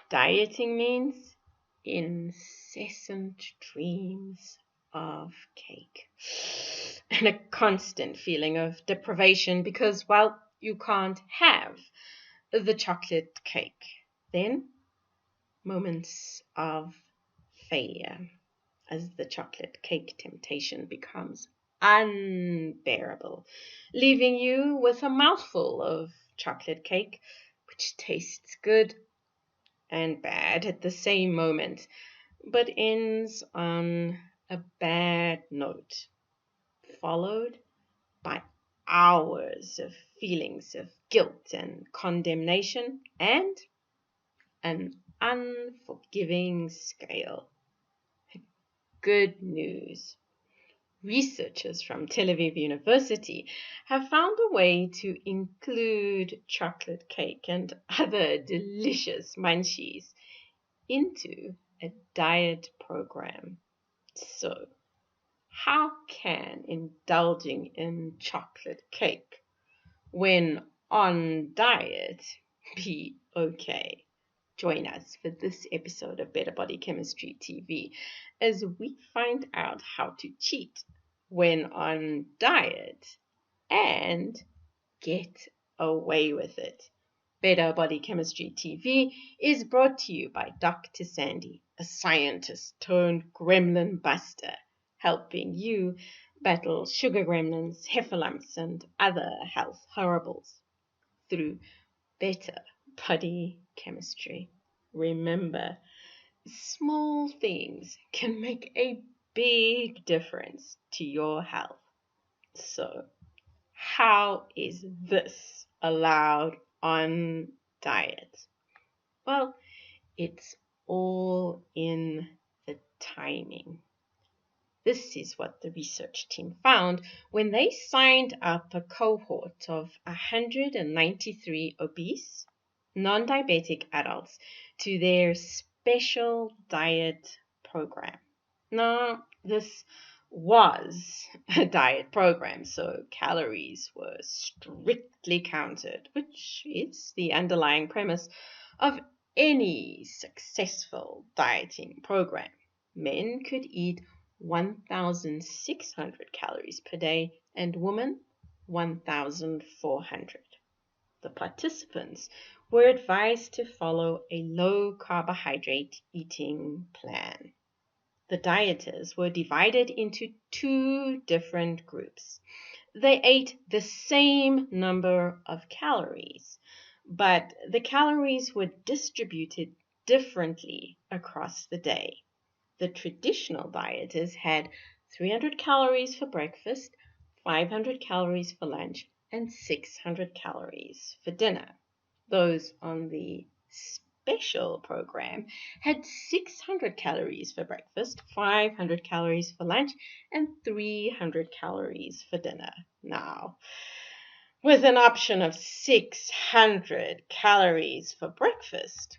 Dieting means incessant dreams of cake and a constant feeling of deprivation because, well, you can't have the chocolate cake. Then, moments of failure as the chocolate cake temptation becomes unbearable, leaving you with a mouthful of chocolate cake, which tastes good and bad at the same moment, but ends on a bad note, followed by hours of feelings of guilt and condemnation and an unforgiving scale. Good news. Researchers from Tel Aviv University have found a way to include chocolate cake and other delicious munchies into a diet program. So, how can indulging in chocolate cake when on diet be okay? Join us for this episode of Better Body Chemistry TV as we find out how to cheat when on diet and get away with it. Better Body Chemistry TV is brought to you by Dr. Sandy, a scientist turned gremlin buster, helping you battle sugar gremlins, heifer lumps, and other health horribles through better body chemistry. Remember, small things can make a big difference to your health. So, how is this allowed on diet? Well, it's all in the timing. This is what the research team found when they signed up a cohort of 193 obese, non-diabetic adults to their special diet program. Now, this was a diet program, so calories were strictly counted, which is the underlying premise of any successful dieting program. Men could eat 1,600 calories per day and women 1,400. The participants were advised to follow a low carbohydrate eating plan. The dieters were divided into two different groups. They ate the same number of calories, but the calories were distributed differently across the day. The traditional dieters had 300 calories for breakfast, 500 calories for lunch, and 600 calories for dinner. Those on the special program had 600 calories for breakfast, 500 calories for lunch, and 300 calories for dinner. Now, with an option of 600 calories for breakfast,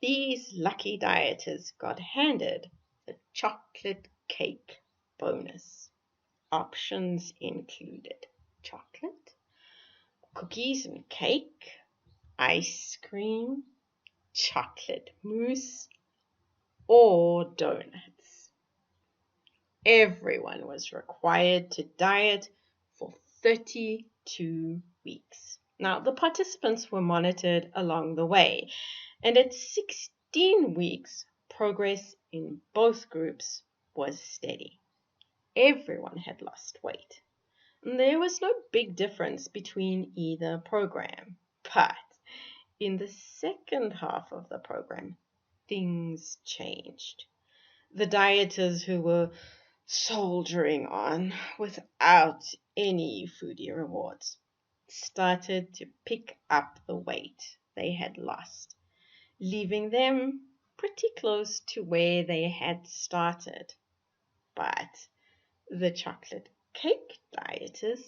these lucky dieters got handed the chocolate cake bonus. Options included chocolate, cookies and cake, ice cream, chocolate mousse, or donuts. Everyone was required to diet for 32 weeks. Now, the participants were monitored along the way, and at 16 weeks, progress in both groups was steady. Everyone had lost weight. There was no big difference between either program, but in the second half of the program, things changed. The dieters who were soldiering on without any foodie rewards started to pick up the weight they had lost, leaving them pretty close to where they had started. But the chocolate cake dieters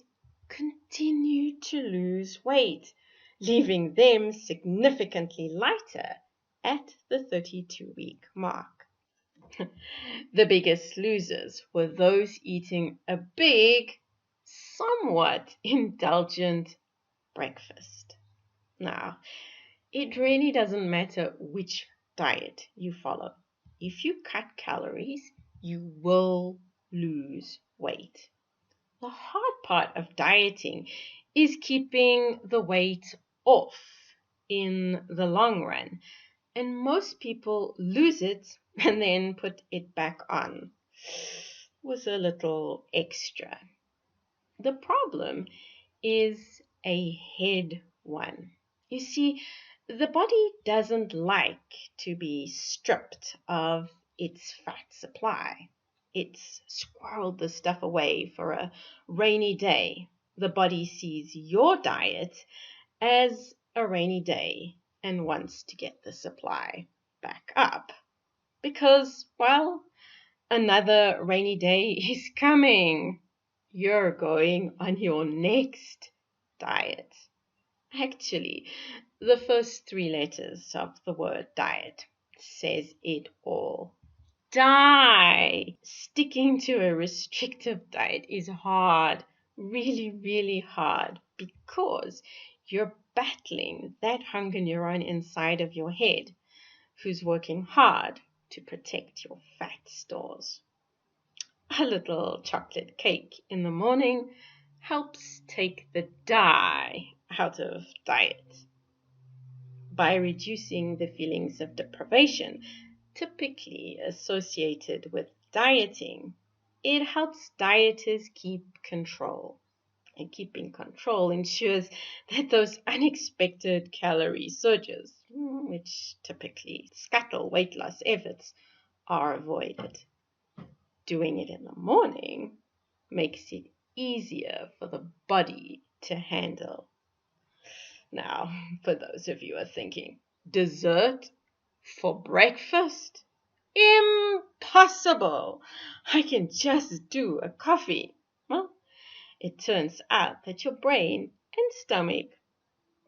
continued to lose weight, leaving them significantly lighter at the 32-week mark. The biggest losers were those eating a big, somewhat indulgent breakfast. Now, It really doesn't matter which diet you follow. If you cut calories, you will lose weight. The hard part of dieting is keeping the weight off in the long run. And most people lose it and then put it back on with a little extra. The problem is a head one. You see, the body doesn't like to be stripped of its fat supply. It's squirreled the stuff away for a rainy day. The body sees your diet as a rainy day and wants to get the supply back up. Because, well, another rainy day is coming. You're going on your next diet. Actually, the first three letters of the word diet says it all. Die! Sticking to a restrictive diet is hard, really, really hard, because you're battling that hunger neuron inside of your head who's working hard to protect your fat stores. A little chocolate cake in the morning helps take the die out of diet by reducing the feelings of deprivation typically associated with dieting. It helps dieters keep control. And keeping control ensures that those unexpected calorie surges, which typically scuttle weight loss efforts, are avoided. Doing it in the morning makes it easier for the body to handle. Now, for those of you who are thinking, dessert for breakfast? Impossible! I can just do a coffee. Well, it turns out that your brain and stomach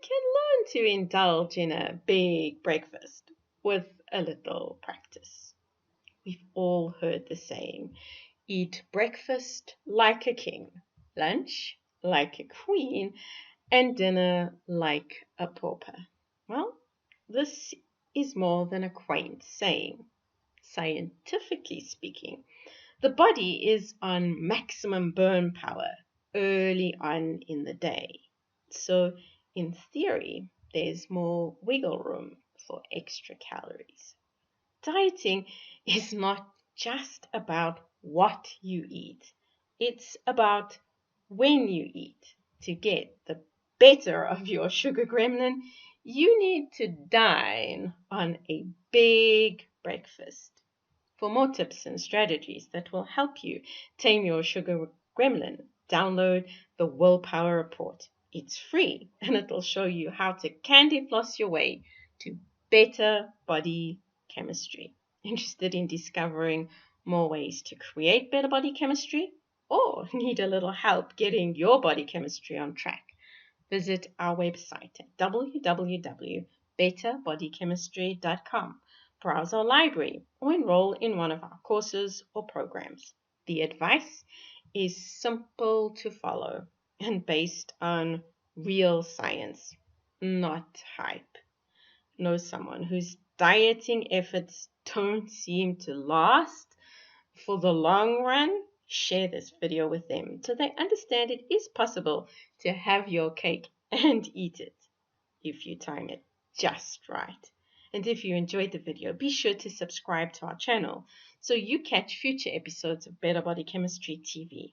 can learn to indulge in a big breakfast with a little practice. We've all heard the saying, eat breakfast like a king, lunch like a queen, and dinner like a pauper. Well, this is more than a quaint saying. Scientifically speaking, the body is on maximum burn power early on in the day. So, in theory, there's more wiggle room for extra calories. Dieting is not just about what you eat, it's about when you eat. To get the better of your sugar gremlin, you need to dine on a big breakfast. For more tips and strategies that will help you tame your sugar gremlin, download the Willpower Report. It's free and it'll show you how to candy floss your way to better body chemistry. Interested in discovering more ways to create better body chemistry? Or need a little help getting your body chemistry on track? Visit our website at www.betterbodychemistry.com. Browse our library or enroll in one of our courses or programs. The advice is simple to follow and based on real science, not hype. Know someone whose dieting efforts don't seem to last for the long run? Share this video with them so they understand it is possible to have your cake and eat it if you time it just right. And if you enjoyed the video, be sure to subscribe to our channel so you catch future episodes of Better Body Chemistry TV.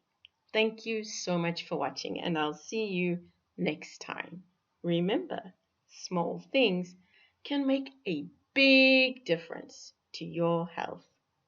Thank you so much for watching, and I'll see you next time. Remember, small things can make a big difference to your health.